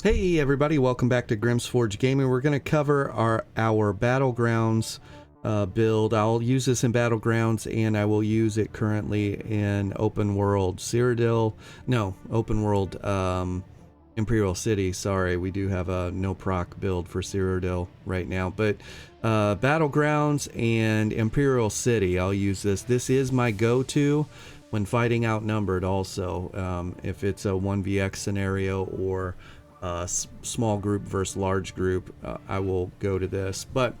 Hey everybody, welcome back to Grimsforge Gaming. We're going to cover our Battlegrounds build. I'll use this in Battlegrounds and I will use it currently in open world Imperial City. Sorry, we do have a no proc build for Cyrodiil right now, but Battlegrounds and Imperial City, I'll use this. This is my go-to when fighting outnumbered also, if it's a 1vx scenario or small group versus large group, I will go to this. But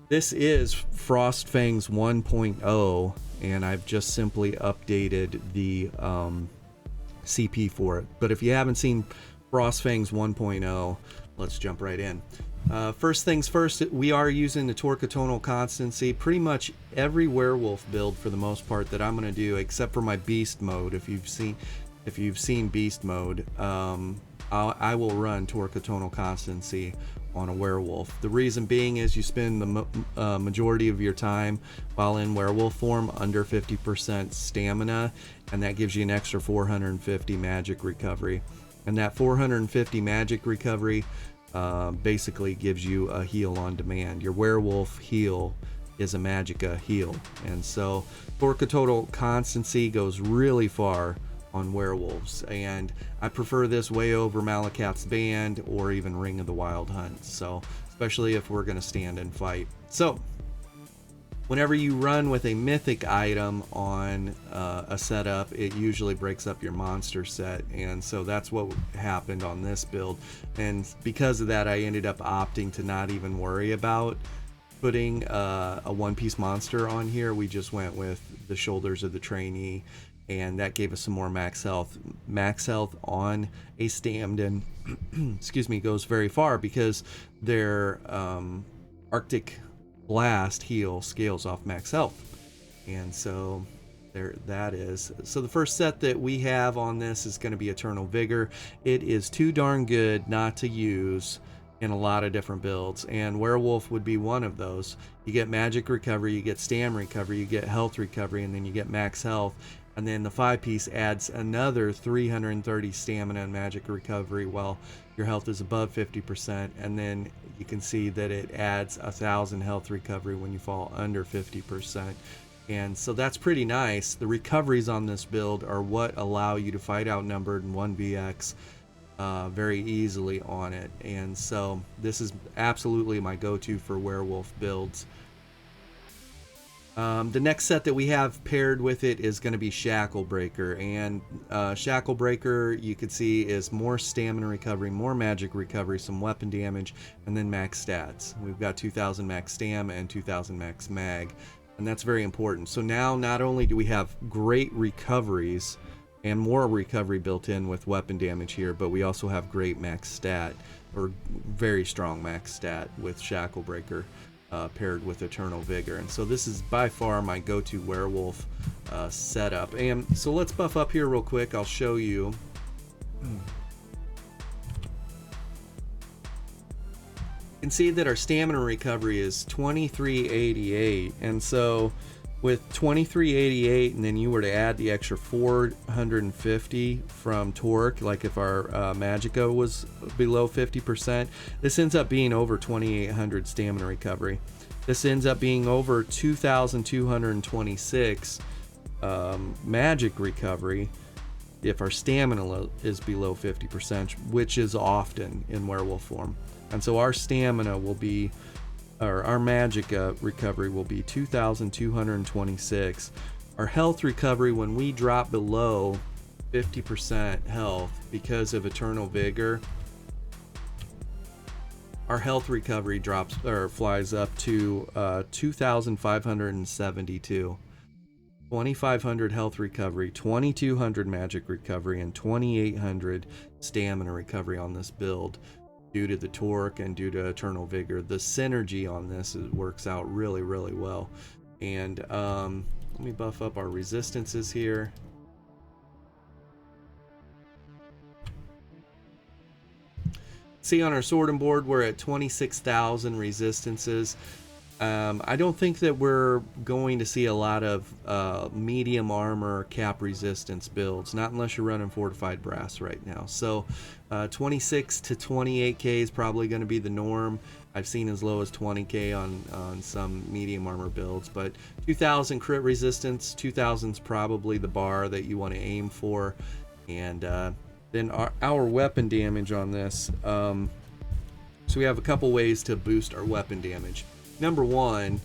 this is Frostfangs 1.0 and I've just simply updated the CP for it. But if you haven't seen Frostfangs 1.0, let's jump right in. First things first, we are using the Torque Tonal Constancy. Pretty much every werewolf build for the most part that I'm going to do, except for my beast mode. If you've seen beast mode, I will run Torque Tonal Constancy on a werewolf. The reason being is you spend the majority of your time while in werewolf form under 50% stamina, and that gives you an extra 450 magic recovery. And that 450 magic recovery basically gives you a heal on demand. Your werewolf heal is a magicka heal, and so Torque Tonal Constancy goes really far on werewolves, and I prefer this way over Malekith's Band or even Ring of the Wild Hunt, so especially if we're going to stand and fight. So whenever you run with a mythic item on a setup, it usually breaks up your monster set, and so that's what happened on this build. And because of that, I ended up opting to not even worry about putting a one-piece monster on here. We just went with the shoulders of the trainee, and that gave us some more max health. Max health on a Stamden excuse me, goes very far because their Arctic Blast heal scales off max health, and so there that is. So the first set that we have on this is going to be Eternal Vigor. It is too darn good not to use in a lot of different builds, and werewolf would be one of those. You get magic recovery, you get stam recovery, you get health recovery, and then you get max health. And then the 5-piece adds another 330 stamina and magic recovery while your health is above 50%. And then you can see that it adds 1,000 health recovery when you fall under 50%. And so that's pretty nice. The recoveries on this build are what allow you to fight outnumbered in 1vx very easily on it. And so this is absolutely my go-to for werewolf builds. The next set that we have paired with it is going to be Shacklebreaker, and Shacklebreaker, you can see, is more stamina recovery, more magic recovery, some weapon damage, and then max stats. We've got 2000 max stam and 2000 max mag, and that's very important. So now not only do we have great recoveries and more recovery built in with weapon damage here, but we also have great max stat, or very strong max stat with Shacklebreaker paired with Eternal Vigor. And so this is by far my go-to werewolf setup. And so let's buff up here real quick. I'll show you. You can see that our stamina recovery is 2388, and so with 2388, and then you were to add the extra 450 from Torque, like if our magicka was below 50%, this ends up being over 2800 stamina recovery. This ends up being over 2226 magic recovery if our stamina is below 50%, which is often in werewolf form. And so our stamina will be, or our magic recovery will be 2226. Our health recovery, when we drop below 50% health because of Eternal Vigor, our health recovery drops or flies up to 2572. 2500 health recovery, 2200 magic recovery, and 2800 stamina recovery on this build. Due to the Torque and due to Eternal Vigor, the synergy on this works out really, really well. And let me buff up our resistances here. See, on our sorting board, we're at 26,000 resistances. I don't think that we're going to see a lot of medium armor cap resistance builds, not unless you're running fortified brass right now. So 26 to 28k is probably going to be the norm. I've seen as low as 20k on some medium armor builds, but 2000 crit resistance, 2000 is probably the bar that you want to aim for. And then our weapon damage on this. So we have a couple ways to boost our weapon damage. Number one,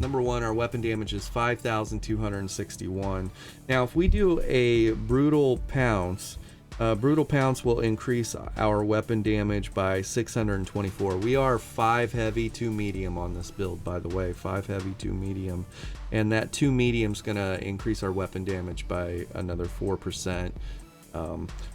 our weapon damage is 5,261. Now, if we do a brutal pounce will increase our weapon damage by 624. We are 5 heavy, 2 medium on this build, by the way. 5 heavy, 2 medium. And that 2 medium is going to increase our weapon damage by another 4%.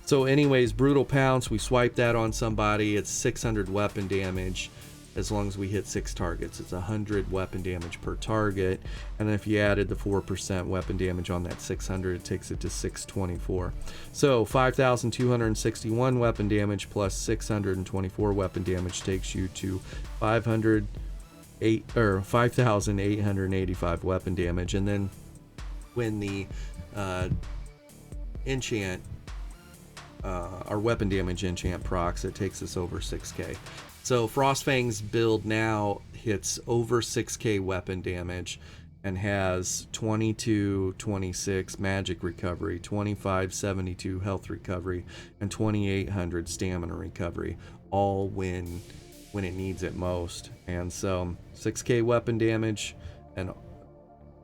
So anyways, brutal pounce, we swipe that on somebody. It's 600 weapon damage. As long as we hit 6 targets, it's 100 weapon damage per target. And then if you added the 4% weapon damage on that 600, it takes it to 624. So 5,261 weapon damage plus 624 weapon damage takes you to 5,885 weapon damage. And then when the enchant, our weapon damage enchant procs, it takes us over 6k. So Frostfangs build now hits over 6k weapon damage and has 2226 magic recovery, 2572 health recovery, and 2800 stamina recovery, all when it needs it most. And so 6k weapon damage and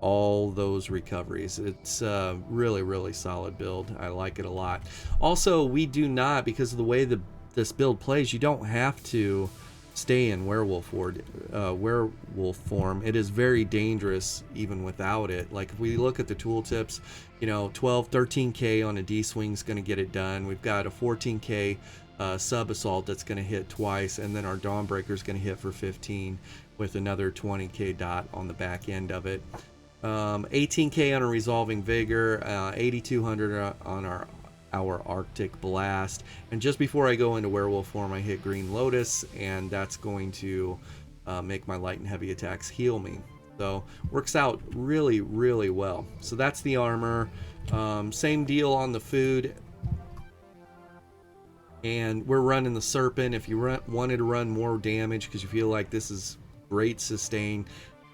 all those recoveries. It's a really solid build. I like it a lot. Also, we do not, because of the way this build plays, you don't have to stay in werewolf form. It is very dangerous even without it. Like if we look at the tooltips, 13k on a D-swing is going to get it done. We've got a 14k sub assault that's going to hit twice, and then our Dawnbreaker is going to hit for 15 with another 20k dot on the back end of it. 18k on a resolving vigor, 8200 on our Arctic Blast, and just before I go into werewolf form I hit Green Lotus, and that's going to make my light and heavy attacks heal me. So works out really well. So that's the armor. Same deal on the food, and we're running the Serpent. If you wanted to run more damage because you feel like this is great sustain,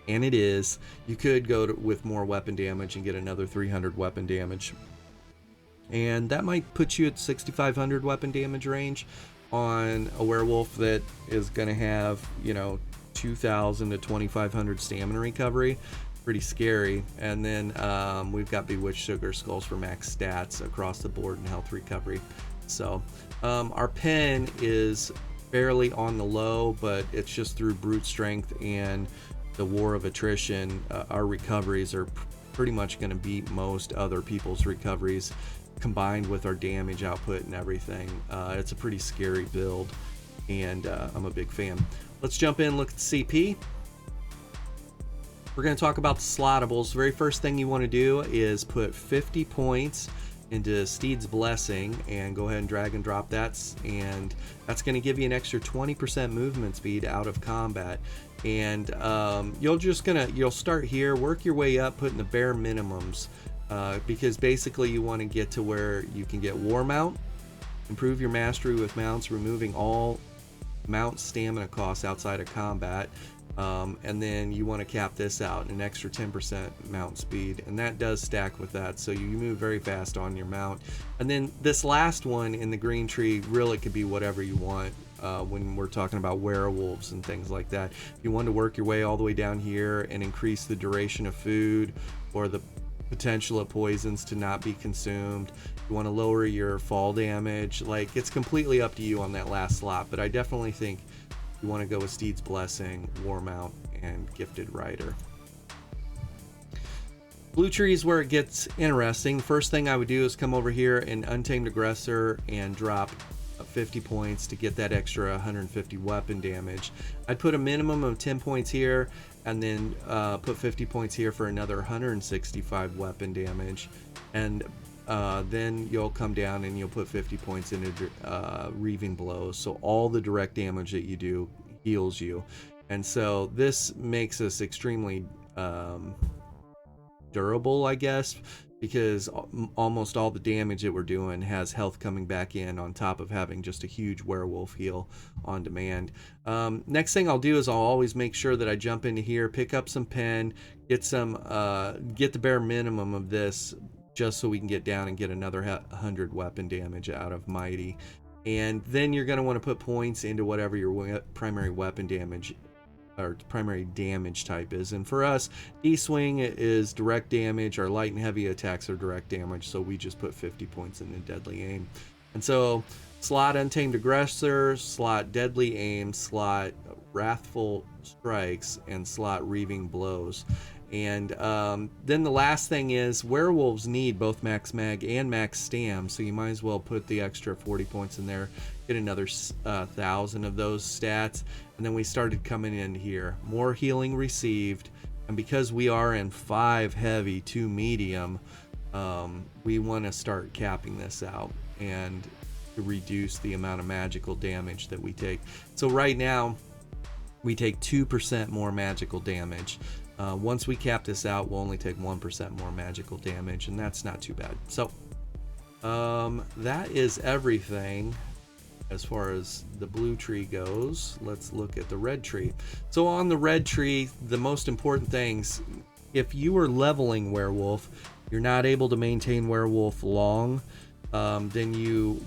and it is, you could go with more weapon damage and get another 300 weapon damage. And that might put you at 6,500 weapon damage range on a werewolf that is going to have, 2,000 to 2,500 stamina recovery. Pretty scary. And then we've got Bewitched Sugar Skulls for max stats across the board and health recovery. So our pen is fairly on the low, but it's just through brute strength and the war of attrition. Our recoveries are pretty much going to beat most other people's recoveries, combined with our damage output and everything. It's a pretty scary build, and I'm a big fan. Let's jump in and look at the CP. We're going to talk about the slottables. The very first thing you want to do is put 50 points into Steed's Blessing and go ahead and drag and drop that, and that's going to give you an extra 20% movement speed out of combat. And you'll start here, work your way up, putting the bare minimums. Because basically you want to get to where you can get War Mount, improve your mastery with mounts, removing all mount stamina costs outside of combat, and then you want to cap this out, an extra 10% mount speed, and that does stack with that, so you move very fast on your mount. And then this last one in the green tree really could be whatever you want. When we're talking about werewolves and things like that, if you want to work your way all the way down here and increase the duration of food or the potential of poisons to not be consumed, you want to lower your fall damage, like it's completely up to you on that last slot, but I definitely think you want to go with Steed's Blessing, War Mount, and Gifted Rider. Blue tree is where it gets interesting. The first thing I would do is come over here and Untamed Aggressor and drop 50 points to get that extra 150 weapon damage. I'd put a minimum of 10 points here, and then put 50 points here for another 165 weapon damage, and then you'll come down and you'll put 50 points into Reaving Blows, so all the direct damage that you do heals you. And so this makes us extremely durable, I guess, because almost all the damage that we're doing has health coming back in on top of having just a huge werewolf heal on demand. Next thing I'll do is I'll always make sure that I jump into here, pick up some pen, get the bare minimum of this, just so we can get down and get another 100 weapon damage out of Mighty. And then you're going to want to put points into whatever your primary weapon damage or primary damage type is. And for us, D-Swing is direct damage, our light and heavy attacks are direct damage, so we just put 50 points into Deadly Aim. And so slot Untamed Aggressor, slot Deadly Aim, slot Wrathful Strikes, and slot Reaving Blows. And then the last thing is werewolves need both max mag and max stam, so you might as well put the extra 40 points in there, get another 1,000 of those stats. And then we started coming in here, more healing received, and because we are in 5 heavy, 2 medium, we want to start capping this out and to reduce the amount of magical damage that we take. So right now we take 2% more magical damage. Once we cap this out, we'll only take 1% more magical damage, and that's not too bad. So that is everything as far as the blue tree goes. Let's look at the red tree. So on the red tree, the most important things, if you are leveling werewolf, you're not able to maintain werewolf long, then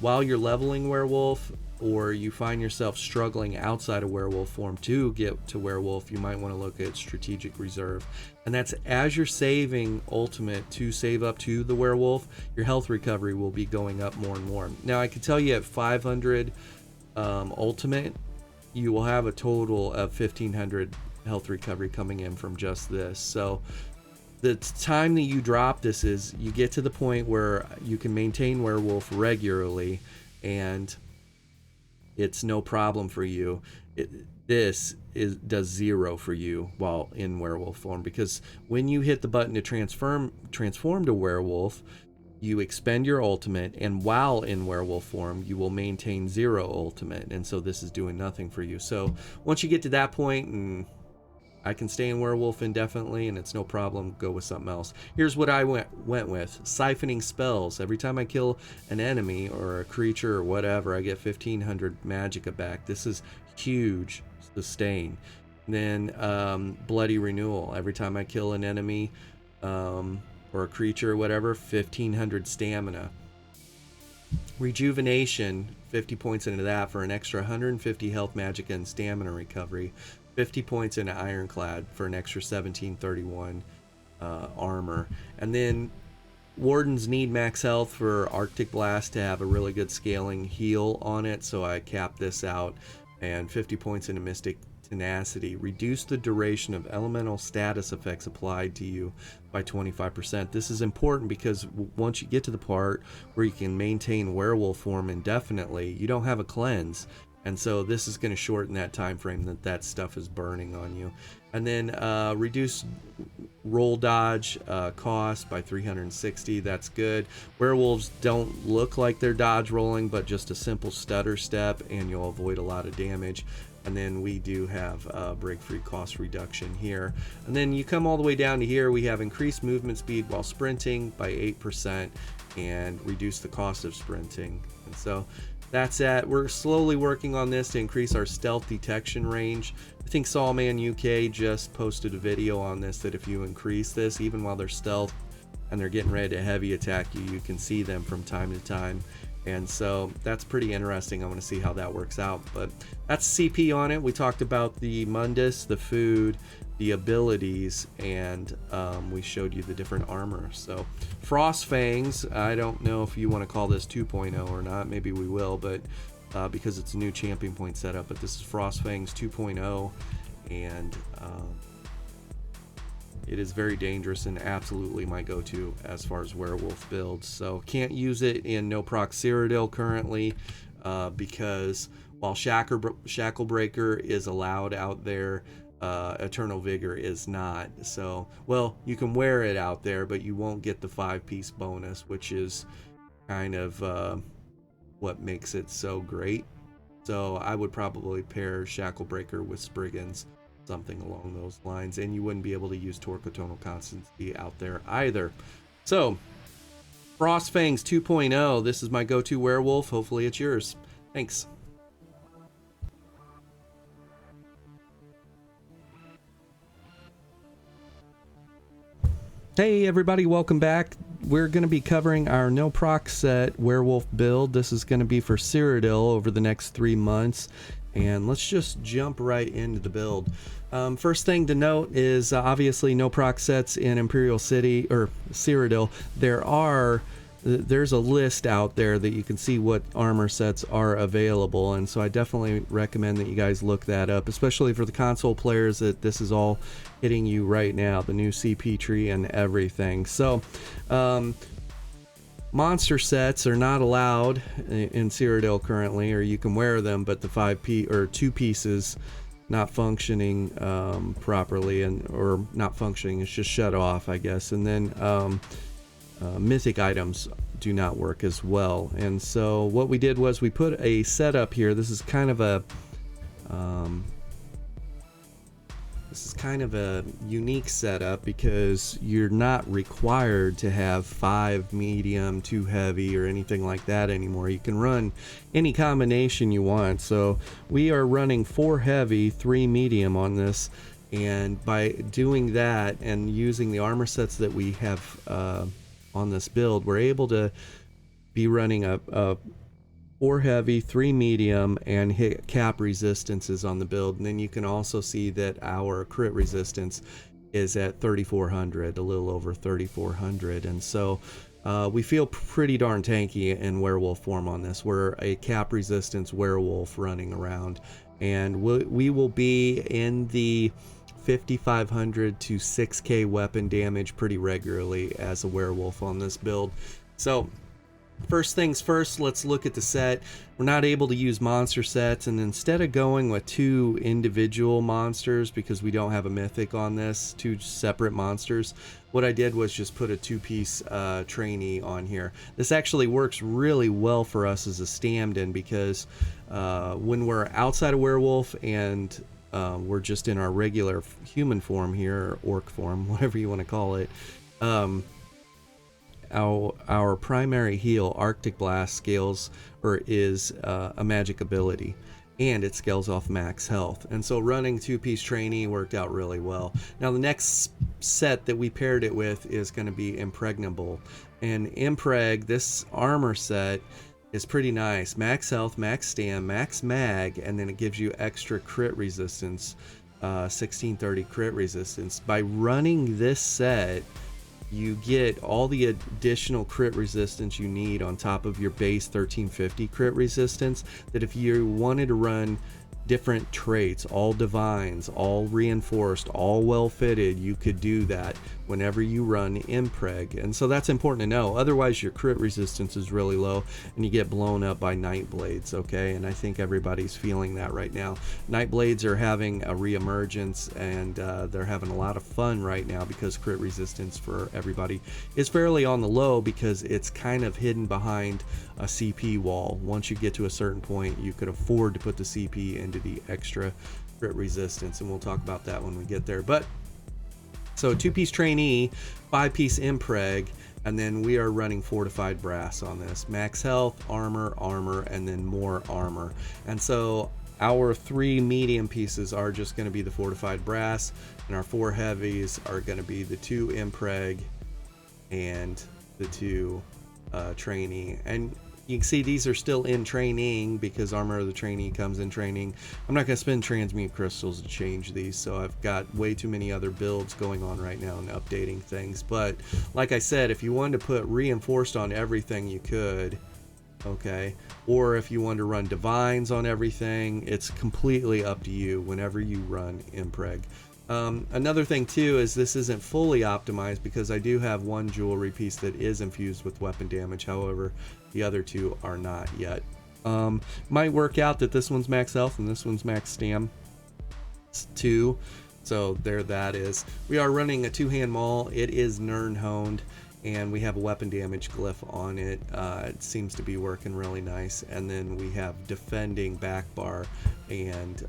while you're leveling werewolf, or you find yourself struggling outside of werewolf form to get to werewolf, you might want to look at strategic reserve. And that's as you're saving ultimate to save up to the werewolf, your health recovery will be going up more and more. Now I can tell you at 500 ultimate, you will have a total of 1,500 health recovery coming in from just this. So the time that you drop this is you get to the point where you can maintain werewolf regularly, and it's no problem for you. This does 0 for you while in werewolf form, because when you hit the button to transform to werewolf, you expend your ultimate, and while in werewolf form, you will maintain 0 ultimate, and so this is doing nothing for you. So once you get to that point, and I can stay in werewolf indefinitely and it's no problem, go with something else. Here's what I went with. Siphoning spells. Every time I kill an enemy or a creature or whatever, I get 1,500 magicka back. This is huge sustain. And then bloody renewal. Every time I kill an enemy or a creature or whatever, 1,500 stamina. Rejuvenation, 50 points into that for an extra 150 health, magicka, and stamina recovery. 50 points into Ironclad for an extra 1,731 armor. And then Wardens need max health for Arctic Blast to have a really good scaling heal on it, so I capped this out. And 50 points into Mystic Tenacity. Reduce the duration of elemental status effects applied to you by 25%. This is important because once you get to the part where you can maintain werewolf form indefinitely, you don't have a cleanse. And so this is going to shorten that time frame that stuff is burning on you. And then reduce roll dodge cost by 360. That's good. Werewolves don't look like they're dodge rolling, but just a simple stutter step, and you'll avoid a lot of damage. And then we do have break free cost reduction here. And then you come all the way down to here, we have increased movement speed while sprinting by 8% and reduce the cost of sprinting. And so that's it. We're slowly working on this to increase our stealth detection range. I think Sawman UK just posted a video on this, that if you increase this, even while they're stealth and they're getting ready to heavy attack you, you can see them from time to time. And so that's pretty interesting. I want to see how that works out. But that's CP on it. We talked about the Mundus, the food, the abilities, and we showed you the different armor. So Frostfangs, I don't know if you want to call this 2.0 or not. Maybe we will, but because it's a new champion point setup. But this is Frostfangs 2.0, and it is very dangerous and absolutely my go-to as far as werewolf builds. So can't use it in no proc Cyrodiil currently because while Shacklebreaker is allowed out there, Eternal Vigor is not. So, well, you can wear it out there, but you won't get the 5-piece bonus, which is kind of what makes it so great. So I would probably pair Shacklebreaker with Spriggans something along those lines, and you wouldn't be able to use torque of tonal constancy out there either. So Frostfangs 2.0, this is my go-to werewolf. Hopefully it's yours. Thanks. Hey everybody, welcome back. We're going to be covering our no proc set werewolf build. This is going to be for Cyrodiil over the next 3 months, and let's just jump right into the build. First thing to note is obviously no proc sets in Imperial City or Cyrodiil. There's a list out there that you can see what armor sets are available, and so I definitely recommend that you guys look that up, especially for the console players, that this is all hitting you right now, the new CP tree and everything. So monster sets are not allowed in Cyrodiil currently, or you can wear them, but the 2 pieces not functioning properly, or not functioning, it's just shut off, I guess. And then mythic items do not work as well. And so what we did was we put a setup here. This is kind of a unique setup because you're not required to have 5 medium, 2 heavy, or anything like that anymore. You can run any combination you want. So we are running 4 heavy, 3 medium on this, and by doing that and using the armor sets that we have on this build, we're able to be running a 4 heavy, 3 medium, and hit cap resistances on the build. And then you can also see that our crit resistance is at 3,400, a little over 3,400. And so we feel pretty darn tanky in werewolf form on this. We're a cap resistance werewolf running around, and we will be in the 5,500 to 6k weapon damage pretty regularly as a werewolf on this build. So first things first, let's look at the set. We're not able to use monster sets, and instead of going with 2 individual monsters, because we don't have a mythic on this, 2 separate monsters, what I did was just put a 2-piece trainee on here. This actually works really well for us as a stand-in, because when we're outside of werewolf and we're just in our regular human form here, or orc form, whatever you want to call it, our primary heal, Arctic Blast, scales or is a magic ability, and it scales off max health. And so running 2-piece trainee worked out really well. Now the next set that we paired it with is going to be Impregnable. And Impreg, this armor set, is pretty nice. Max health, max stam, max mag, and then it gives you extra crit resistance, 1630 crit resistance. By running this set, you get all the additional crit resistance you need on top of your base 1350 crit resistance, that if you wanted to run different traits, all divines, all reinforced, all well fitted, you could do that whenever you run Impreg. And so that's important to know. Otherwise your crit resistance is really low and you get blown up by Night Blades, okay? And I think everybody's feeling that right now. Night Blades are having a reemergence, and they're having a lot of fun right now because crit resistance for everybody is fairly on the low, because it's kind of hidden behind a CP wall. Once you get to a certain point, you could afford to put the CP into the extra crit resistance, and we'll talk about that when we get there. But so 2-piece trainee, 5-piece Impreg, and then we are running fortified brass on this. Max health, armor, and then more armor. And so our 3 medium pieces are just going to be the fortified brass, and our 4 heavies are going to be the 2 Impreg and the 2 trainee. And you can see these are still in training because armor of the trainee comes in training. I'm not going to spend transmute crystals to change these, so I've got way too many other builds going on right now and updating things. But like I said, if you wanted to put reinforced on everything, you could, okay? Or if you wanted to run divines on everything, it's completely up to you whenever you run Impreg. Another thing too is this isn't fully optimized because I do have 1 jewelry piece that is infused with weapon damage. However, the other 2 are not yet. Might work out that this one's max health and this one's max stam. It's 2. So there that is. We are running a 2-hand maul. It is Nirn honed, and we have a weapon damage glyph on it. It seems to be working really nice. And then we have defending back bar and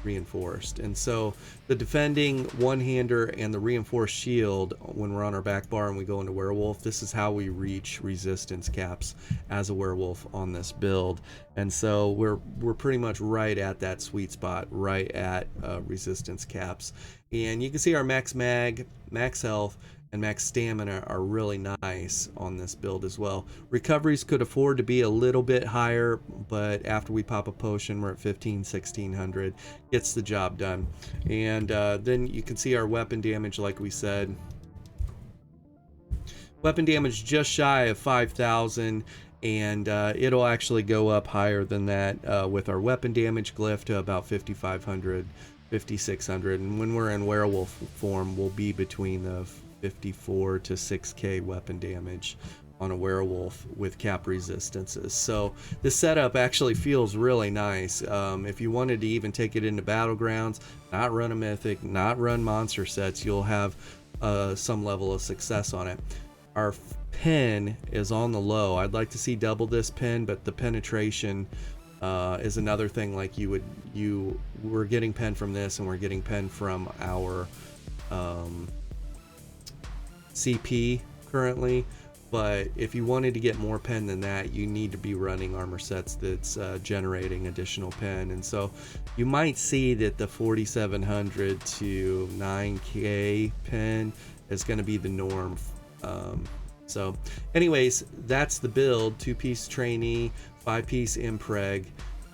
reinforced. And so the defending one-hander and the reinforced shield, when we're on our back bar and we go into werewolf, this is how we reach resistance caps as a werewolf on this build. And so we're pretty much right at that sweet spot, right at resistance caps. And you can see our max mag, max health, and max stamina are really nice on this build as well. Recoveries could afford to be a little bit higher, but after we pop a potion, we're at 1600. Gets the job done. And then you can see our weapon damage, like we said. Weapon damage just shy of 5,000, and it'll actually go up higher than that with our weapon damage glyph to about 5,500, 5,600. And when we're in werewolf form, we'll be between the 54 to 6k weapon damage on a werewolf with cap resistances. So the setup actually feels really nice. If you wanted to even take it into battlegrounds, not run a mythic, not run monster sets, you'll have some level of success on it. Our pen is on the low. I'd like to see double this pen, but the penetration is another thing. Like we're getting pen from this, and we're getting pen from our CP currently, but if you wanted to get more pen than that, you need to be running armor sets that's generating additional pen. And so you might see that the 4,700 to 9k pen is going to be the norm. So anyways, that's the build. 2-piece trainee, 5-piece impreg,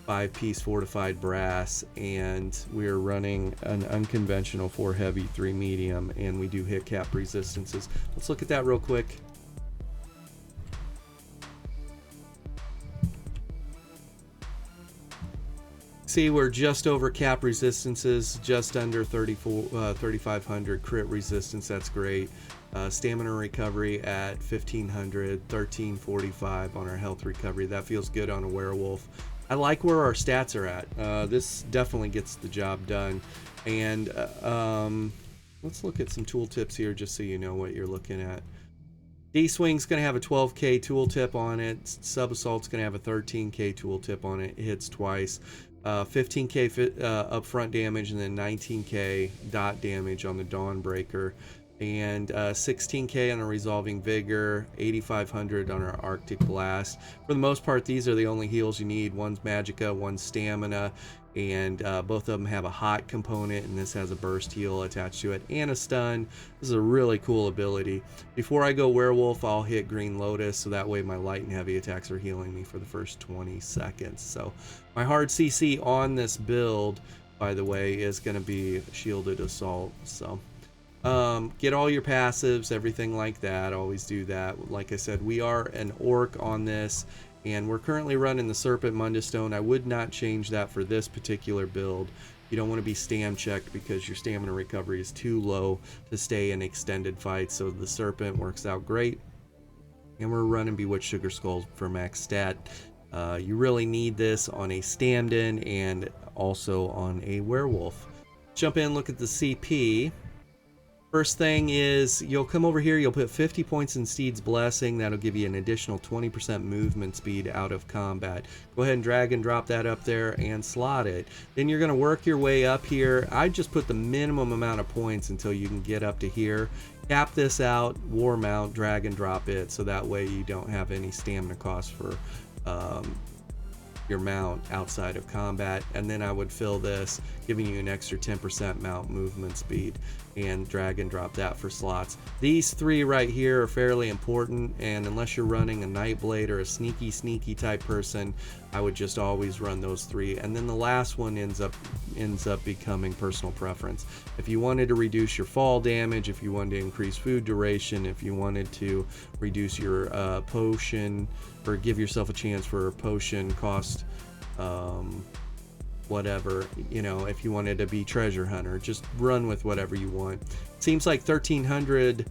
5-piece fortified brass, and we're running an unconventional 4 heavy, 3 medium, and we do hit cap resistances. Let's look at that real quick. See, we're just over cap resistances, just under 3,500 crit resistance. That's great. Stamina recovery at 1,500, 1,345 on our health recovery. That feels good on a werewolf. I like where our stats are at. This definitely gets the job done. And let's look at some tooltips here just so you know what you're looking at. D-Swing's going to have a 12k tooltip on it. Sub-Assault's going to have a 13k tooltip on it. It hits twice. 15k upfront damage, and then 19k dot damage on the Dawnbreaker. And 16k on a Resolving Vigor, 8,500 on our Arctic Blast. For the most part, these are the only heals you need. One's Magicka, one's Stamina, and both of them have a hot component, and this has a burst heal attached to it and a stun. This is a really cool ability. Before I go werewolf, I'll hit Green Lotus, so that way my light and heavy attacks are healing me for the first 20 seconds. So my hard CC on this build, by the way, is going to be Shielded Assault. So get all your passives, everything like that. Always do that. Like I said, we are an orc on this, and we're currently running the Serpent Mundustone. I would not change that for this particular build. You don't want to be stam checked because your stamina recovery is too low to stay in extended fights, so the Serpent works out great. And we're running Bewitched Sugar Skulls for max stat. You really need this on a stand-in and also on a werewolf. Jump in, look at the CP. First thing is, you'll come over here, you'll put 50 points in Steed's Blessing. That'll give you an additional 20% movement speed out of combat. Go ahead and drag and drop that up there and slot it. Then you're going to work your way up here. I just put the minimum amount of points until you can get up to here. Cap this out, War Mount, drag and drop it, so that way you don't have any stamina costs for your mount outside of combat. And then I would fill this, giving you an extra 10% mount movement speed, and drag and drop that for slots. These three right here are fairly important, and unless you're running a Nightblade or a sneaky type person, I would just always run those three. And then the last one ends up becoming personal preference. If you wanted to reduce your fall damage, if you wanted to increase food duration, if you wanted to reduce your potion, or give yourself a chance for a potion cost, whatever, you know, if you wanted to be treasure hunter, just run with whatever you want. Seems like 1,300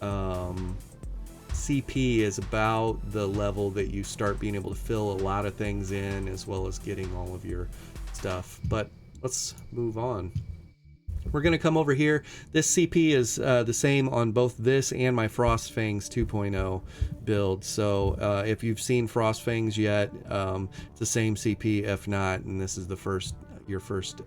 CP is about the level that you start being able to fill a lot of things in, as well as getting all of your stuff. But let's move on. we're going to come over here. This CP is the same on both this and my Frostfangs 2.0 build. So if you've seen Frostfangs yet, it's the same CP. If not, and this is the your first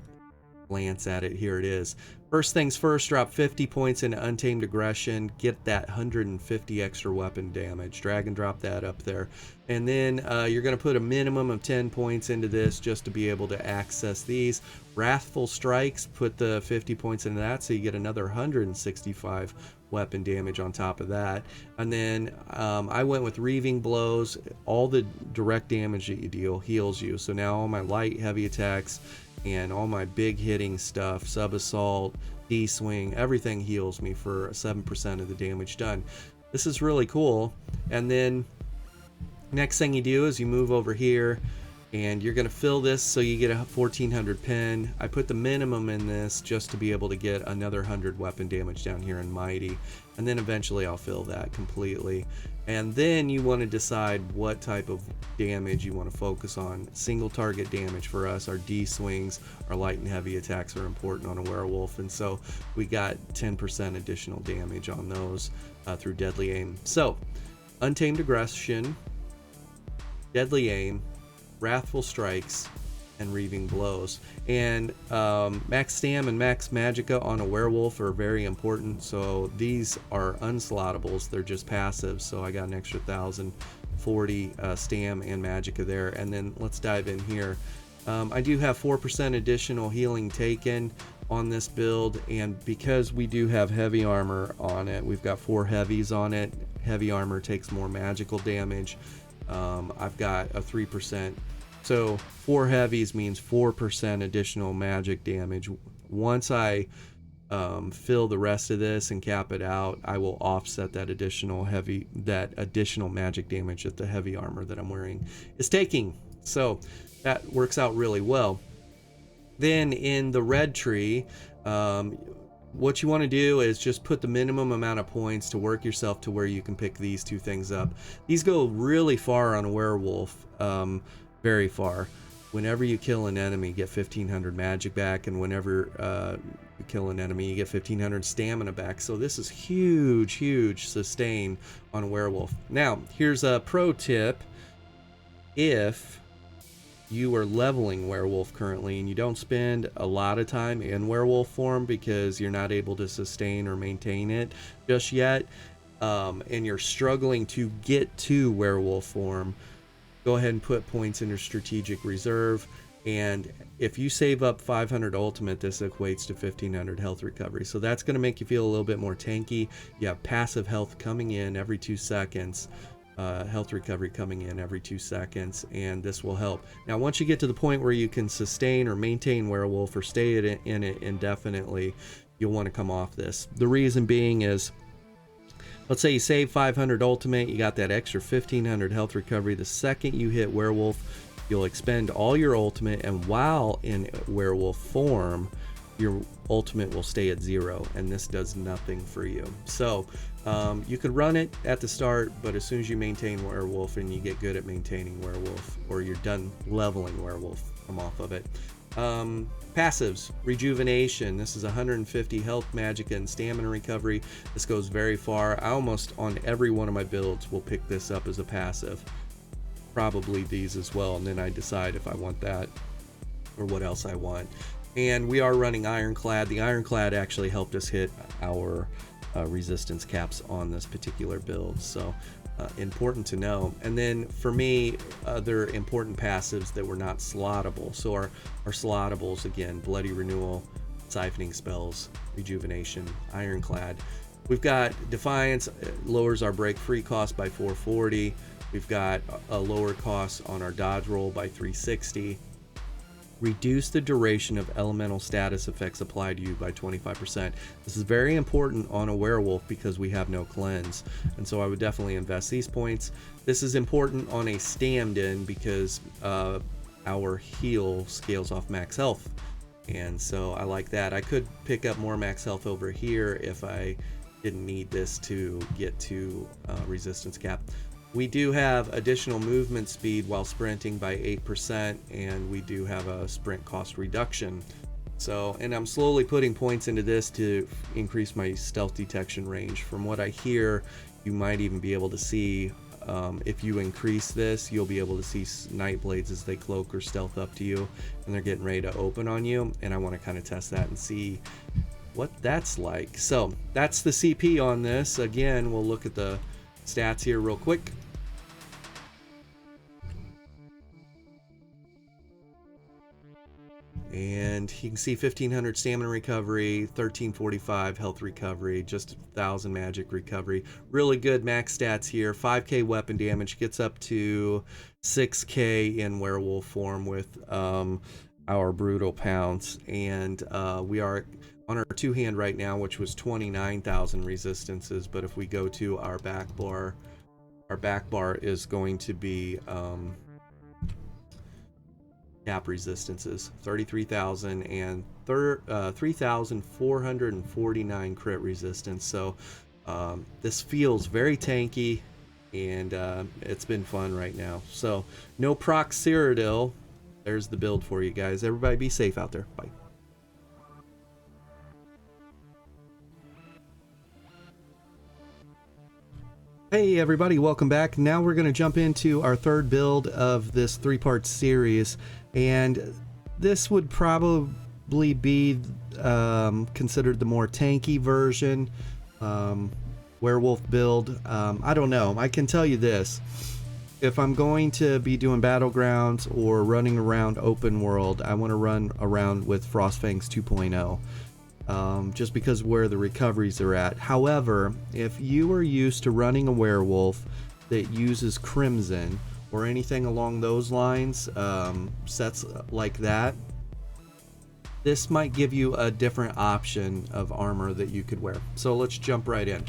glance at it, here it is. First things first, drop 50 points into Untamed Aggression, get that 150 extra weapon damage, drag and drop that up there, and then you're going to put a minimum of 10 points into this just to be able to access these. Wrathful Strikes, put the 50 points into that, so you get another 165 weapon damage on top of that. And then I went with Reaving Blows. All the direct damage that you deal heals you, so now all my light heavy attacks and all my big hitting stuff, sub assault, D-swing, everything heals me for 7% of the damage done. This is really cool. And then next thing you do is you move over here and you're going to fill this so you get a 1400 pin. I put the minimum in this just to be able to get another 100 weapon damage down here in Mighty, and then eventually I'll fill that completely. And then you want to decide what type of damage you want to focus on. Single target damage for us, our D swings, our light and heavy attacks are important on a werewolf, and so we got 10% additional damage on those through Deadly Aim. So Untamed Aggression, Deadly Aim, Wrathful Strikes, and Reaving Blows. And max stam and max magicka on a werewolf are very important, so these are unslottables, they're just passives, so I got an extra 1040 stam and magicka there. And then let's dive in here. I do have 4% additional healing taken on this build, and because we do have heavy armor on it, we've got 4 heavies on it. Heavy armor takes more magical damage. I've got a 3%, so 4 heavies means 4% additional magic damage. Once I fill the rest of this and cap it out, I will offset that additional magic damage that the heavy armor that I'm wearing is taking. So that works out really well. Then in the red tree, what you want to do is just put the minimum amount of points to work yourself to where you can pick these 2 things up. These go really far on a werewolf, very far. Whenever you kill an enemy, you get 1500 magic back, and whenever you kill an enemy, you get 1500 stamina back. So this is huge sustain on a werewolf. Now here's a pro tip. If you are leveling werewolf currently and you don't spend a lot of time in werewolf form because you're not able to sustain or maintain it just yet, and you're struggling to get to werewolf form, go ahead and put points in your strategic reserve. And if you save up 500 ultimate, this equates to 1500 health recovery, so that's going to make you feel a little bit more tanky. You have passive health coming in every 2 seconds, health recovery coming in every 2 seconds, and this will help. Now once you get to the point where you can sustain or maintain werewolf or stay in it indefinitely, you'll want to come off this. The reason being is, let's say you save 500 ultimate, you got that extra 1500 health recovery. The second you hit werewolf, you'll expend all your ultimate, and while in werewolf form, your ultimate will stay at 0, and this does nothing for you. So you could run it at the start, but as soon as you maintain werewolf and you get good at maintaining werewolf, or you're done leveling werewolf, come off of it. Passives, rejuvenation. This is 150 health, magic, and stamina recovery. This goes very far. I almost on every one of my builds will pick this up as a passive, probably these as well, and then I decide if I want that or what else I want. And we are running Ironclad. The Ironclad actually helped us hit our resistance caps on this particular build, so important to know. And then for me, other important passives that were not slottable. So our slottables, again, Bloody Renewal, Siphoning Spells, Rejuvenation, Ironclad. We've got Defiance, lowers our break free cost by 440. We've got a lower cost on our dodge roll by 360. Reduce the duration of elemental status effects applied to you by 25%. This is very important on a werewolf because we have no cleanse, and so I would definitely invest these points. This is important on a stand-in because our heal scales off max health, and so I like that. I could pick up more max health over here if I didn't need this to get to resistance cap. We do have additional movement speed while sprinting by 8%, and we do have a sprint cost reduction. So, and I'm slowly putting points into this to increase my stealth detection range. From what I hear, you might even be able to see, if you increase this, you'll be able to see night blades as they cloak or stealth up to you, and they're getting ready to open on you. And I want to kind of test that and see what that's like. So that's the CP on this. Again, we'll look at the stats here real quick. And you can see 1500 stamina recovery, 1345 health recovery, just 1000 magic recovery. Really good max stats here. 5k weapon damage, gets up to 6k in werewolf form with our brutal pounce. And we are on our two hand right now, which was 29,000 resistances. But if we go to our back bar is going to be cap resistances, 33,000 and 3,449 crit resistance. So this feels very tanky, and it's been fun right now. So no proc Cyrodiil. There's the build for you guys. Everybody be safe out there. Bye. Hey everybody, welcome back. Now we're going to jump into our third build of this three-part series, and this would probably be considered the more tanky version, werewolf build. I don't know. I can tell you this. If I'm going to be doing battlegrounds or running around open world, I want to run around with Frostfangs 2.0. Just because where the recoveries are at. However, if you are used to running a werewolf that uses crimson or anything along those lines, sets like that, this might give you a different option of armor that you could wear. So let's jump right in.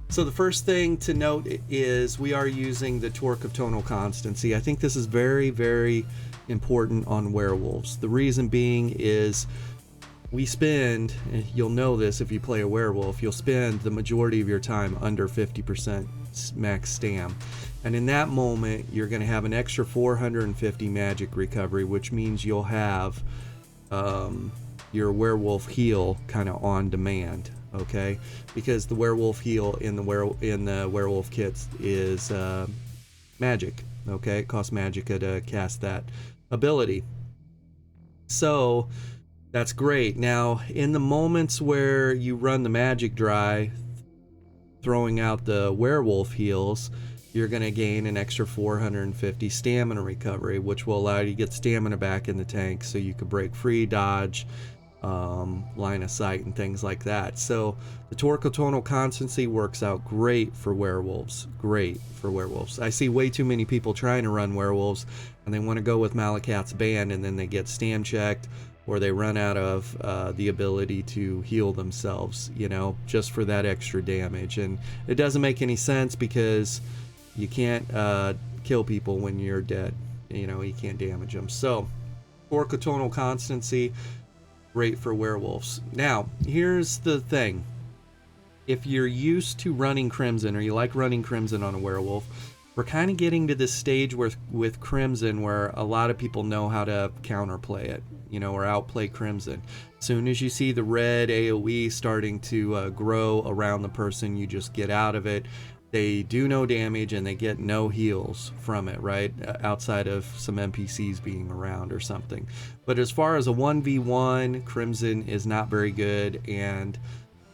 So the first thing to note is we are using the torque of tonal constancy. I think this is very, very important on werewolves. The reason being is we spend, you'll know this if you play a werewolf, you'll spend the majority of your time under 50% max stam. And in that moment, you're going to have an extra 450 magic recovery, which means you'll have your werewolf heal kind of on demand, okay? Because the werewolf heal in the werewolf kits is magic, okay? It costs magicka to cast that ability. So that's great. Now, in the moments where you run the magic dry, throwing out the werewolf heals, you're going to gain an extra 450 stamina recovery, which will allow you to get stamina back in the tank so you can break free, dodge, line of sight, and things like that. So the torque of tonal constancy works out great for werewolves. Great for werewolves. I see way too many people trying to run werewolves, and they want to go with Malakat's band, and then they get stam checked, or they run out of the ability to heal themselves, you know, just for that extra damage. And it doesn't make any sense because you can't kill people when you're dead. You know, you can't damage them. So, torque of tonal constancy, great for werewolves. Now, here's the thing. If you're used to running Crimson, or you like running Crimson on a werewolf, we're kind of getting to this stage with Crimson where a lot of people know how to counterplay it, you know, or outplay Crimson. As soon as you see the red AoE starting to grow around the person, you just get out of it. They do no damage and they get no heals from it, right? Outside of some NPCs being around or something. But as far as a 1v1, Crimson is not very good, and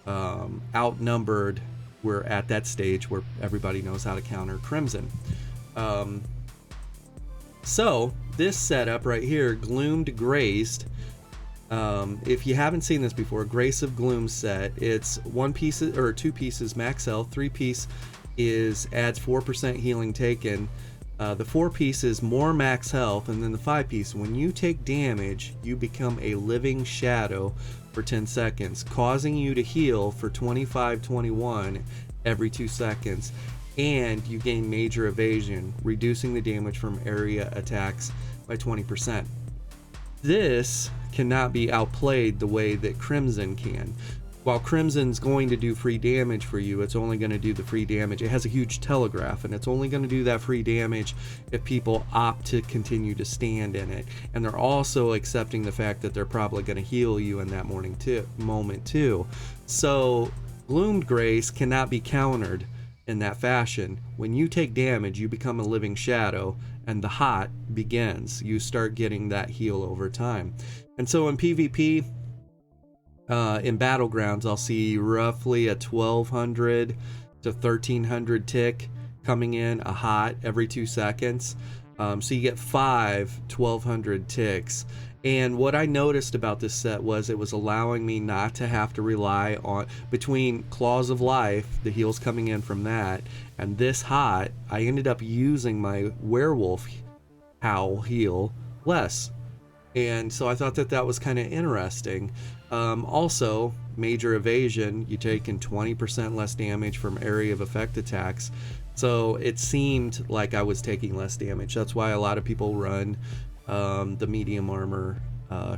outnumbered, we're at that stage where everybody knows how to counter Crimson. So this setup right here, Gloomed Graced, if you haven't seen this before, Grace of Gloom set, it's 1 piece or 2 pieces max health, 3 piece adds 4% healing taken. The 4 piece is more max health, and then the 5 piece, when you take damage, you become a living shadow for 10 seconds, causing you to heal for 25-21 every 2 seconds, and you gain major evasion, reducing the damage from area attacks by 20%. This cannot be outplayed the way that Crimson can. while Crimson's going to do free damage for you, it's only going to do the free damage. It has a huge telegraph, and it's only going to do that free damage if people opt to continue to stand in it. And they're also accepting the fact that they're probably going to heal you in that moment too. So Gloomed Grace cannot be countered in that fashion. When you take damage, you become a living shadow, and the hot begins. You start getting that heal over time. And so in PvP, in Battlegrounds, I'll see roughly a 1200 to 1300 tick coming in, a hot every 2 seconds. So you get 1200 ticks. And what I noticed about this set was it was allowing me not to have to rely on, between Claws of Life, the heals coming in from that, and this hot, I ended up using my Werewolf Howl heal less. And so I thought that that was kind of interesting. Also, Major Evasion, you take in 20% less damage from area of effect attacks. So it seemed like I was taking less damage. That's why a lot of people run the medium armor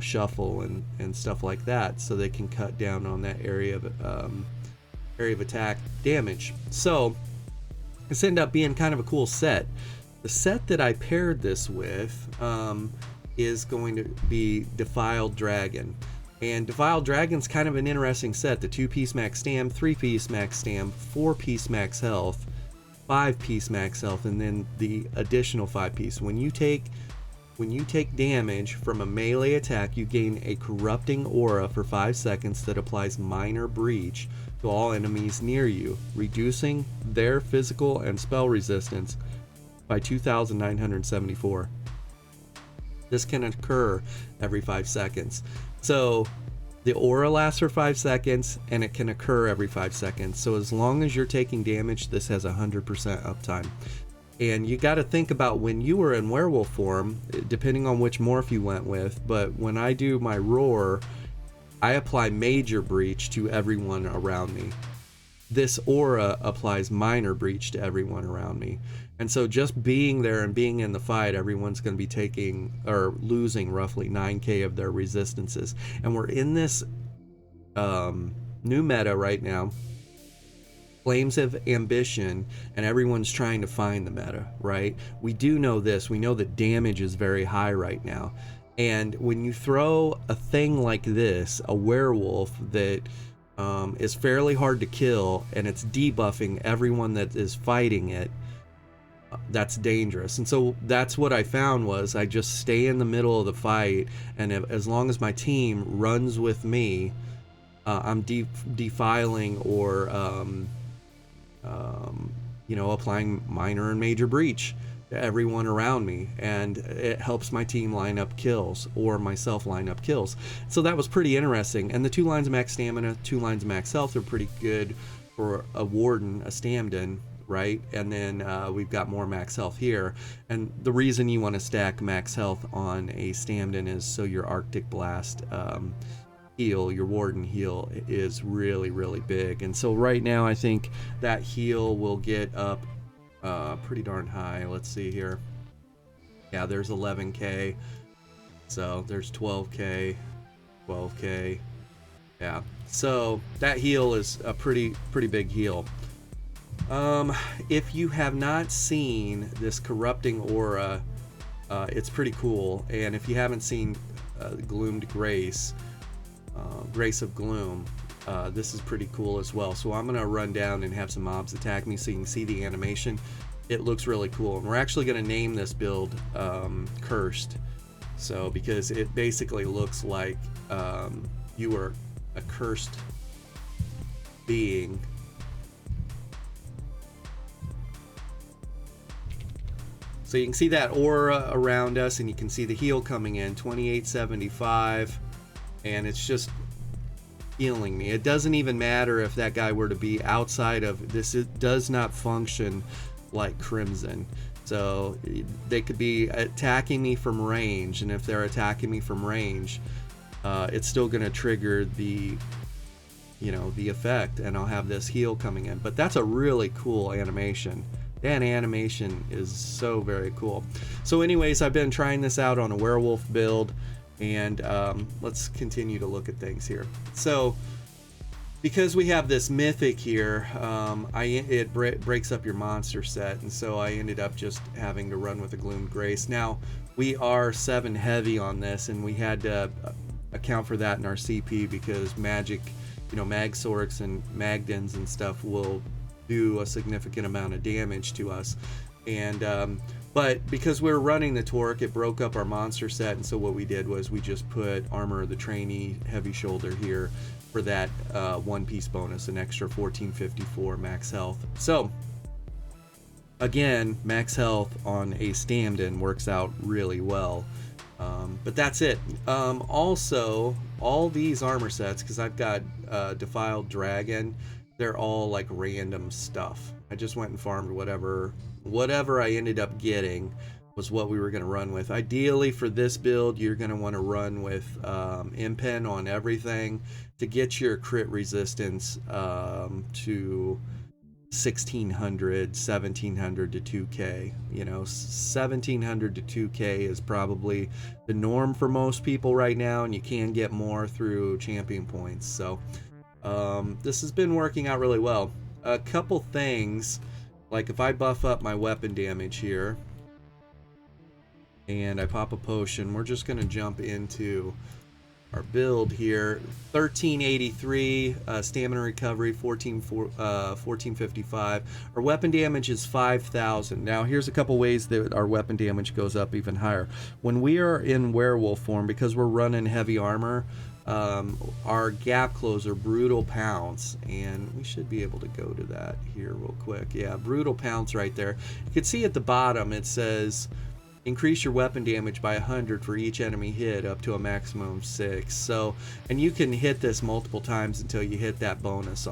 shuffle and stuff like that, so they can cut down on that area of attack damage. So this ended up being kind of a cool set. The set that I paired this with is going to be Defiled Dragon. And Defiled Dragon's kind of an interesting set. The 2-piece max stam, 3-piece max stam, 4-piece max health, 5-piece max health, and then the additional 5-piece. When you take damage from a melee attack, you gain a corrupting aura for 5 seconds that applies minor breach to all enemies near you, reducing their physical and spell resistance by 2,974. This can occur every 5 seconds. So the aura lasts for 5 seconds, and it can occur every 5 seconds. So as long as you're taking damage, this has 100% uptime. And you got to think about when you were in werewolf form, depending on which morph you went with, but when I do my roar, I apply major breach to everyone around me. This aura applies minor breach to everyone around me. And so just being there and being in the fight, everyone's going to be taking or losing roughly 9k of their resistances. And we're in this new meta right now, Flames of Ambition, and everyone's trying to find the meta, right? We do know this. We know that damage is very high right now. And when you throw a thing like this, a werewolf that is fairly hard to kill, and it's debuffing everyone that is fighting it, that's dangerous. And so that's what I found was I just stay in the middle of the fight, and as long as my team runs with me, I'm defiling or applying minor and major breach to everyone around me, and it helps my team line up kills or myself line up kills. So that was pretty interesting. And the 2 lines of max stamina, 2 lines of max health are pretty good for a warden, a Stamden, right? And then we've got more max health here. And the reason you want to stack max health on a Stamden is so your Arctic Blast heal, your warden heal, is really, really big. And so right now I think that heal will get up pretty darn high. Let's see here. Yeah, there's 11k. So there's 12k, 12k. Yeah. So that heal is a pretty big heal. If you have not seen this corrupting aura, it's pretty cool. And if you haven't seen Gloomed Grace, Grace of Gloom, this is pretty cool as well. So I'm gonna run down and have some mobs attack me so you can see the animation. It looks really cool, and we're actually gonna name this build Cursed, so because it basically looks like you are a cursed being. So you can see that aura around us, and you can see the heal coming in, 2875, and it's just healing me. It doesn't even matter if that guy were to be outside of this. It does not function like Crimson. So they could be attacking me from range, and if they're attacking me from range, it's still going to trigger the effect, and I'll have this heal coming in. But that's a really cool animation. That animation is so very cool. So anyways, I've been trying this out on a werewolf build, and let's continue to look at things here. So because we have this mythic here, it breaks up your monster set, and so I ended up just having to run with a Gloomed Grace. Now, we are 7 heavy on this, and we had to account for that in our CP because magic, you know, Magsorks and Magdens and stuff will do a significant amount of damage to us. And but because we were running the Torque, it broke up our monster set, and so what we did was we just put Armor of the Trainee Heavy Shoulder here for that 1-piece bonus, an extra 1454 max health. So again, max health on a stand-in works out really well. But that's it. Also, all these armor sets, because I've got Defiled Dragon, they're all like random stuff. I just went and farmed whatever I ended up getting was what we were going to run with. Ideally for this build, you're going to want to run with Impen on everything to get your crit resistance to 1600, 1700 to 2k. You know, 1700 to 2k is probably the norm for most people right now, and you can get more through champion points. So this has been working out really well. A couple things, like if I buff up my weapon damage here and I pop a potion, we're just going to jump into our build here. 1383 stamina recovery, 1455. Our weapon damage is 5000. Now here's a couple ways that our weapon damage goes up even higher. When we are in werewolf form, because we're running heavy armor, our gap closer, Brutal Pounce, and we should be able to go to that here real quick. Yeah, Brutal Pounce right there. You can see at the bottom it says increase your weapon damage by 100 for each enemy hit up to a maximum of 6. So, and you can hit this multiple times until you hit that bonus.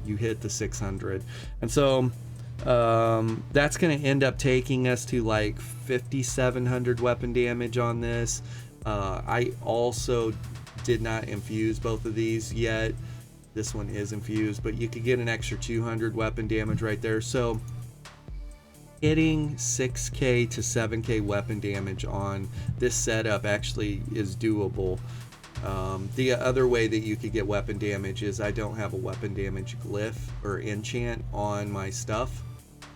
You hit the 600, and so that's going to end up taking us to like 5700 weapon damage on this. I also did not infuse both of these yet. This one is infused, but you could get an extra 200 weapon damage right there. So hitting 6k to 7k weapon damage on this setup actually is doable. The other way that you could get weapon damage is I don't have a weapon damage glyph or enchant on my stuff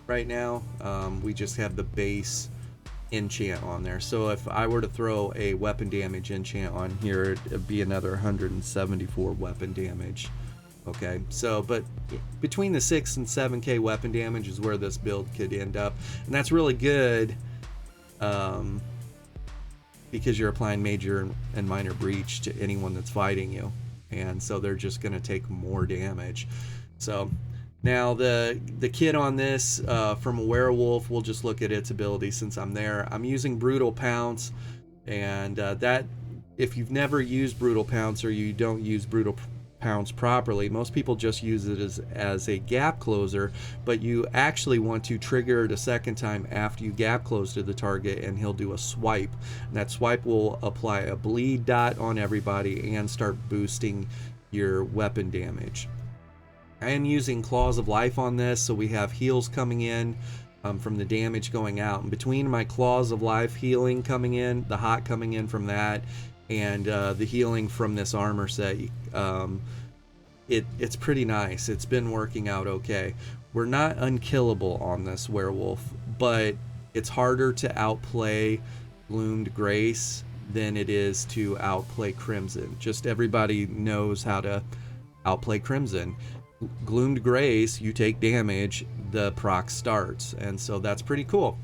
right now. We just have the base enchant on there. So if I were to throw a weapon damage enchant on here, it'd be another 174 weapon damage. Okay, so but between the 6 and 7k weapon damage is where this build could end up, and that's really good because you're applying major and minor breach to anyone that's fighting you, and so they're just going to take more damage. So now the kit on this from a werewolf, we'll just look at its ability since I'm there. I'm using Brutal Pounce, and that, if you've never used Brutal Pounce or you don't use Brutal Pounce properly, most people just use it as a gap closer, but you actually want to trigger it a second time after you gap close to the target, and he'll do a swipe, and that swipe will apply a bleed dot on everybody and start boosting your weapon damage. I am using Claws of Life on this, so we have heals coming in from the damage going out, and between my Claws of Life healing coming in, the hot coming in from that, and the healing from this armor set, it's pretty nice. It's been working out okay. We're not unkillable on this werewolf, but it's harder to outplay Gloomed Grace than it is to outplay Crimson. Just everybody knows how to outplay Crimson. Gloomed Grace, you take damage, the proc starts, and so that's pretty cool.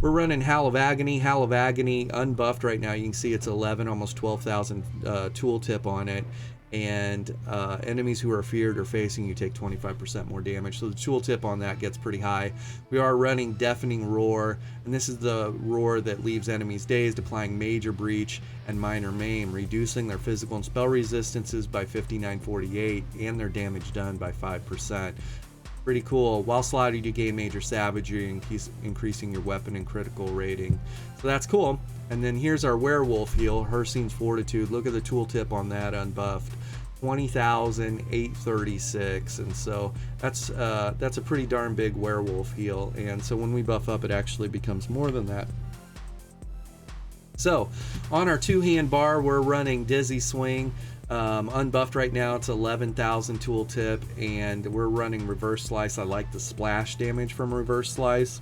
We're running Howl of Agony. Howl of Agony unbuffed right now. You can see it's 11, almost 12,000 tooltip on it. And enemies who are feared or facing you take 25% more damage. So the tooltip on that gets pretty high. We are running Deafening Roar, and this is the roar that leaves enemies dazed, applying major breach and minor maim, reducing their physical and spell resistances by 5948 and their damage done by 5%. Pretty cool. While slotted, you gain major savagery, increasing your weapon and critical rating. So that's cool. And then here's our werewolf heal, Hircine's Fortitude. Look at the tooltip on that unbuffed, 20,836, and so that's a pretty darn big werewolf heal. And so when we buff up, it actually becomes more than that. So on our two-hand bar, we're running Dizzy Swing. Unbuffed right now, it's 11,000 tooltip, and we're running reverse slice. I like the splash damage from reverse slice.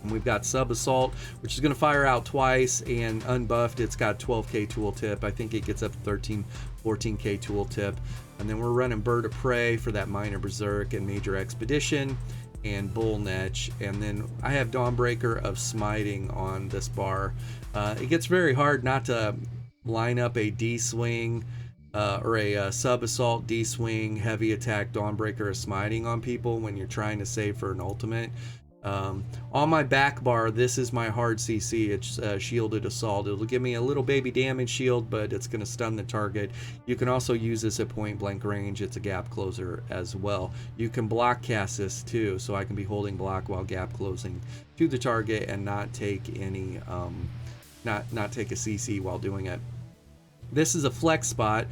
And we've got sub assault, which is going to fire out twice, and unbuffed, it's got 12k tooltip. I think it gets up to 14k tooltip. And then we're running bird of prey for that minor berserk and major expedition, and bull netch. And then I have dawnbreaker of smiting on this bar. It gets very hard not to line up a D-swing or a sub-assault D-swing heavy attack dawnbreaker of smiting on people when you're trying to save for an ultimate. On my back bar, this is my hard CC. It's shielded assault. It'll give me a little baby damage shield, but it's going to stun the target. You can also use this at point blank range. It's a gap closer as well. You can block cast this too, so I can be holding block while gap closing to the target and not take any not take a CC while doing it. This is a flex spot.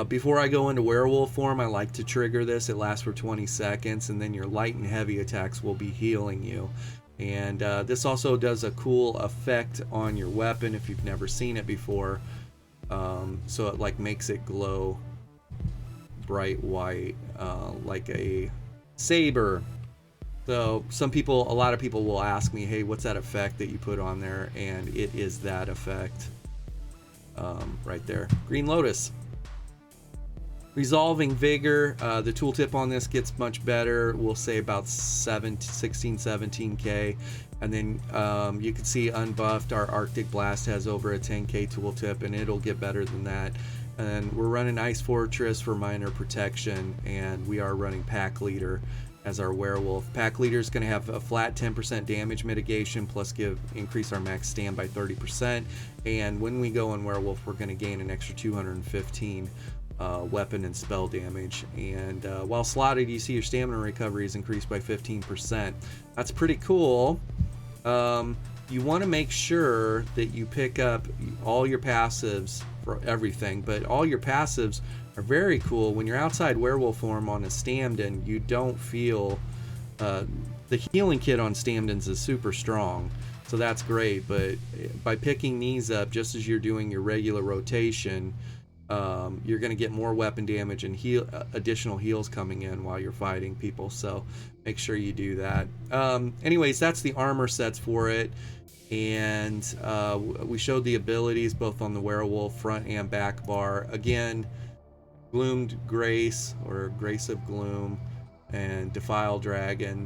Before I go into werewolf form, I like to trigger this. It lasts for 20 seconds, and then your light and heavy attacks will be healing you. And this also does a cool effect on your weapon if you've never seen it before. So it like makes it glow bright white like a saber. So a lot of people will ask me, hey, what's that effect that you put on there? And it is that effect right there. Green Lotus. Resolving Vigor, the tooltip on this gets much better. We'll say about 16, 17k. And then you can see unbuffed, our Arctic Blast has over a 10k tooltip, and it'll get better than that. And we're running Ice Fortress for minor protection, and we are running Pack Leader as our werewolf. Pack Leader is going to have a flat 10% damage mitigation, plus increase our max stand by 30%. And when we go in werewolf, we're going to gain an extra 215 weapon and spell damage. And while slotted, you see your stamina recovery is increased by 15%. That's pretty cool. You want to make sure that you pick up all your passives for everything, but all your passives are very cool. When you're outside werewolf form on a Stamden, you don't feel the healing kit on Stamdens is super strong, so that's great. But by picking these up just as you're doing your regular rotation, you're going to get more weapon damage and additional heals coming in while you're fighting people, so make sure you do that. Anyways, that's the armor sets for it, and we showed the abilities both on the werewolf front and back bar. Again, Gloomed Grace, or Grace of Gloom, and Defiled Dragons,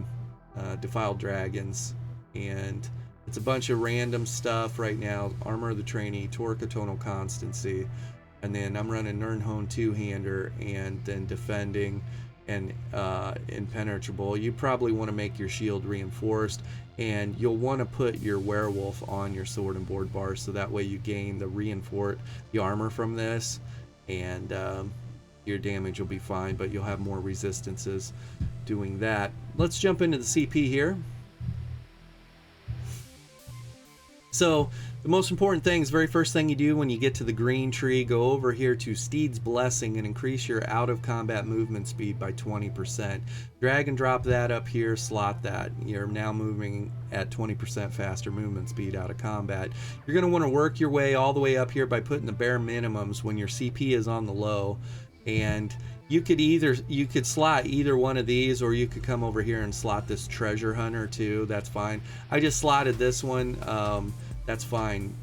and it's a bunch of random stuff right now. Armor of the Trainee, Torque of Tonal Constancy, and then I'm running Nirnhone two-hander, and then defending and impenetrable. You probably want to make your shield reinforced, and you'll want to put your werewolf on your sword and board bars, so that way you gain the armor from this, and your damage will be fine, but you'll have more resistances doing that. Let's jump into the CP here. So the most important thing is, very first thing you do when you get to the green tree, go over here to Steed's Blessing and increase your out of combat movement speed by 20%. Drag and drop that up here, slot that. You're now moving at 20% faster movement speed out of combat. You're going to want to work your way all the way up here by putting the bare minimums when your CP is on the low. And you could slot either one of these, or you could come over here and slot this Treasure Hunter too. That's fine. I just slotted this one. That's fine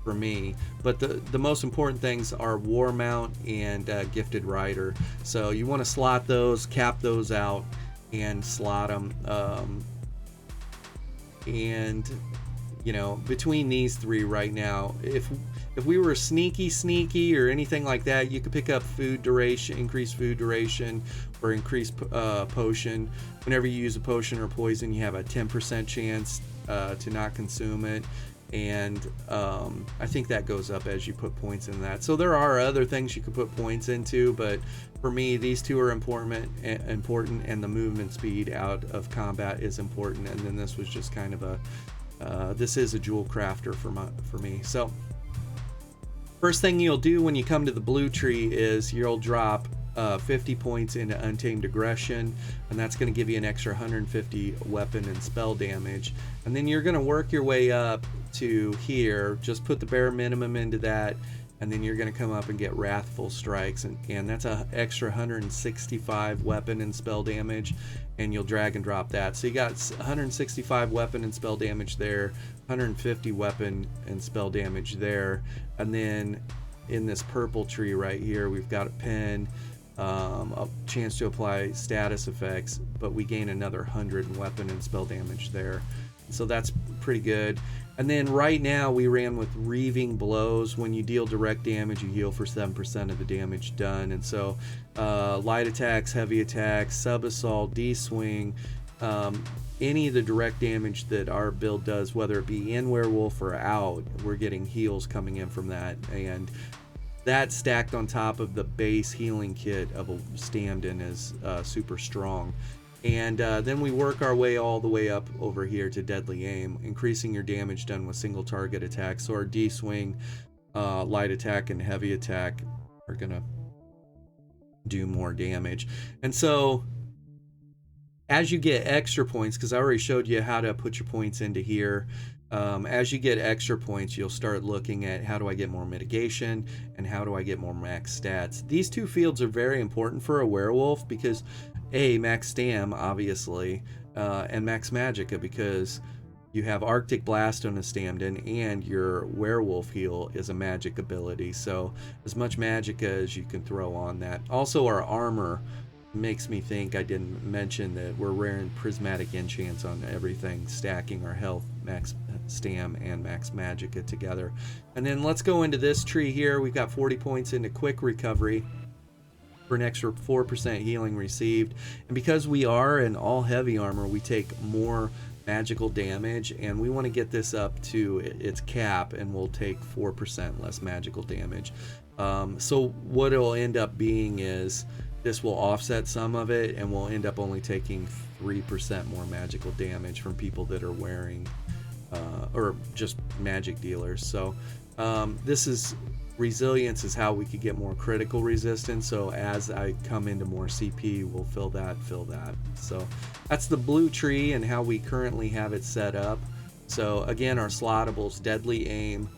for me. But the most important things are War Mount and Gifted Rider. So you want to slot those, cap those out, and slot them. And you know, between these three right now, if we were sneaky or anything like that, you could pick up food duration, increase food duration, or increase potion. Whenever you use a potion or poison, you have a 10% chance to not consume it, and I think that goes up as you put points in that. So there are other things you could put points into, but for me, these two are important, and the movement speed out of combat is important. And then this was just kind of this is a jewel crafter for me. So first thing you'll do when you come to the blue tree is you'll drop 50 points into Untamed Aggression, and that's going to give you an extra 150 weapon and spell damage. And then you're going to work your way up to here. Just put the bare minimum into that, and then you're going to come up and get Wrathful Strikes, and that's a extra 165 weapon and spell damage, and you'll drag and drop that. So you got 165 weapon and spell damage there, 150 weapon and spell damage there, and then in this purple tree right here, we've got a pen, a chance to apply status effects, but we gain another 100 weapon and spell damage there. So that's pretty good. And then right now we ran with Reaving Blows. When you deal direct damage, you heal for 7% of the damage done. And so light attacks, heavy attacks, sub assault, D-swing, any of the direct damage that our build does, whether it be in werewolf or out, we're getting heals coming in from that. And that stacked on top of the base healing kit of a Stand-in is super strong. And then we work our way all the way up over here to Deadly Aim, increasing your damage done with single target attacks. So our D-swing, light attack, and heavy attack are gonna do more damage. And so as you get extra points, because I already showed you how to put your points into here, as you get extra points, you'll start looking at how do I get more mitigation and how do I get more max stats. These two fields are very important for a werewolf because max stam, obviously, and max magicka, because you have Arctic Blast on a Stand-in and your werewolf heal is a magic ability. So as much magicka as you can throw on that. Also, our armor makes me think I didn't mention that we're wearing prismatic enchants on everything, stacking our health, max stam, and max magicka together. And then let's go into this tree here. We've got 40 points into quick recovery for an extra 4% healing received. And because we are in all heavy armor, we take more magical damage, and we want to get this up to its cap, and we'll take 4% less magical damage. So what it'll end up being is this will offset some of it, and we'll end up only taking 3% more magical damage from people that are wearing or just magic dealers. So this is resilience is how we could get more critical resistance. So as I come into more CP, we'll fill that. So that's the blue tree and how we currently have it set up. So again, our slottables: Deadly Aim,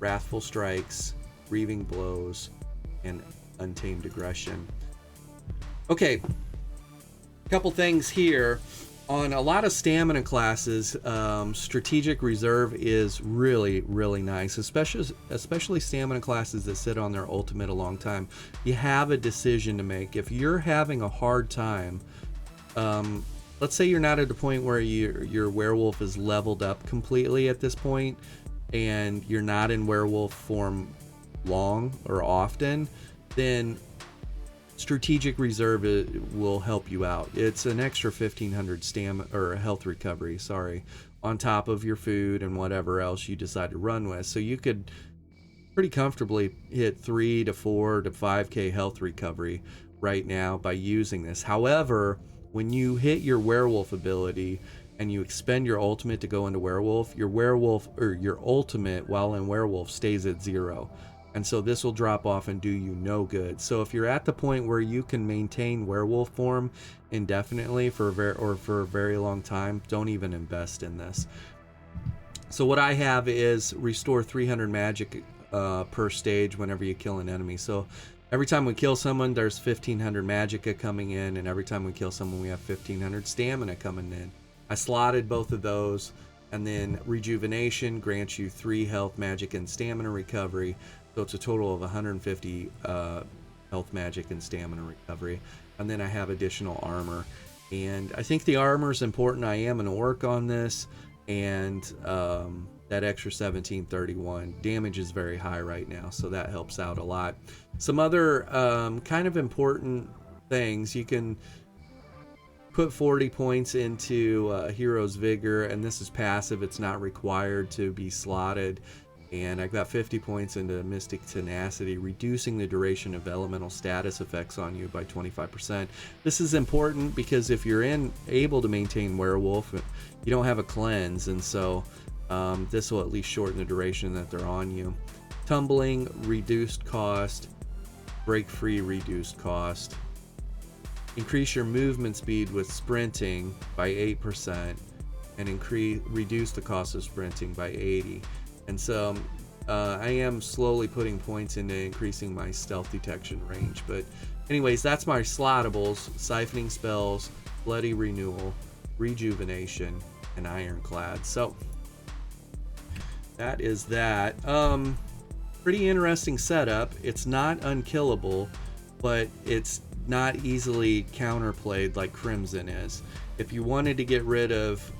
Wrathful Strikes, Reaving Blows, and Untamed Aggression. Okay, a couple things here. On a lot of stamina classes, Strategic Reserve is really, really nice, especially stamina classes that sit on their ultimate a long time. You have a decision to make. If you're having a hard time, let's say you're not at the point where your werewolf is leveled up completely at this point, and you're not in werewolf form long or often, then Strategic Reserve will help you out. It's an extra 1500 stamina or health recovery, on top of your food and whatever else you decide to run with. So you could pretty comfortably hit 3 to 4 to 5k health recovery right now by using this. However, when you hit your werewolf ability and you expend your ultimate to go into werewolf, your ultimate while in werewolf stays at 0. And so this will drop off and do you no good. So if you're at the point where you can maintain werewolf form indefinitely for a very long time, don't even invest in this. So what I have is restore 300 magic per stage whenever you kill an enemy. So every time we kill someone, there's 1500 magicka coming in, and every time we kill someone, we have 1500 stamina coming in. I slotted both of those, and then rejuvenation grants you 3 health, magic, and stamina recovery. So it's a total of 150 health, magic, and stamina recovery. And then I have additional armor. And I think the armor is important. I am an orc on this. And that extra 1731 damage is very high right now. So that helps out a lot. Some other kind of important things. You can put 40 points into Hero's Vigor. And this is passive. It's not required to be slotted. And I've got 50 points into Mystic Tenacity, reducing the duration of elemental status effects on you by 25%. This is important because if you're able to maintain werewolf, you don't have a cleanse, and so this will at least shorten the duration that they're on you. Tumbling, reduced cost. Break free, reduced cost. Increase your movement speed with sprinting by 8%, and reduce the cost of sprinting by 80%. And so I am slowly putting points into increasing my stealth detection range. But anyways, that's my slottables: siphoning spells, bloody renewal, rejuvenation, and ironclad. So that is that. Pretty interesting setup. It's not unkillable, but it's not easily counterplayed like Crimson is. If you wanted to get rid of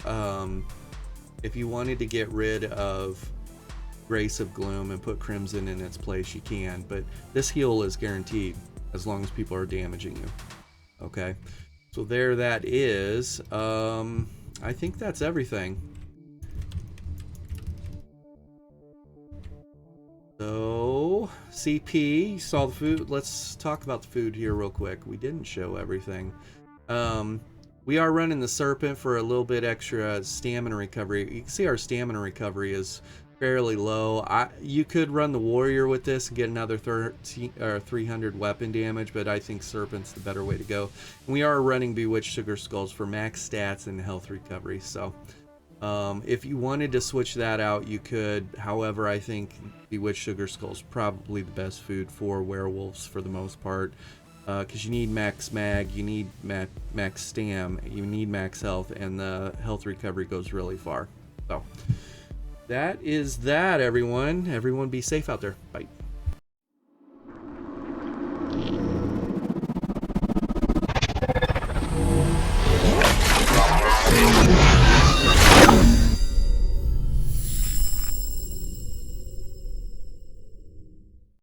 Grace of Gloom and put Crimson in its place, you can, but this heal is guaranteed as long as people are damaging you. Okay, so there that is. I think that's everything. So CP, you saw the food. Let's talk about the food here real quick. We didn't show everything. We are running the Serpent for a little bit extra stamina recovery. You can see our stamina recovery is fairly low. You could run the Warrior with this and get another 300 weapon damage, but I think Serpent's the better way to go. And we are running Bewitched Sugar Skulls for max stats and health recovery. So if you wanted to switch that out, you could. However, I think Bewitched Sugar Skulls probably the best food for werewolves for the most part. Because you need max mag, you need max stam, you need max health, and the health recovery goes really far. So that is that, everyone. Everyone be safe out there. Bye.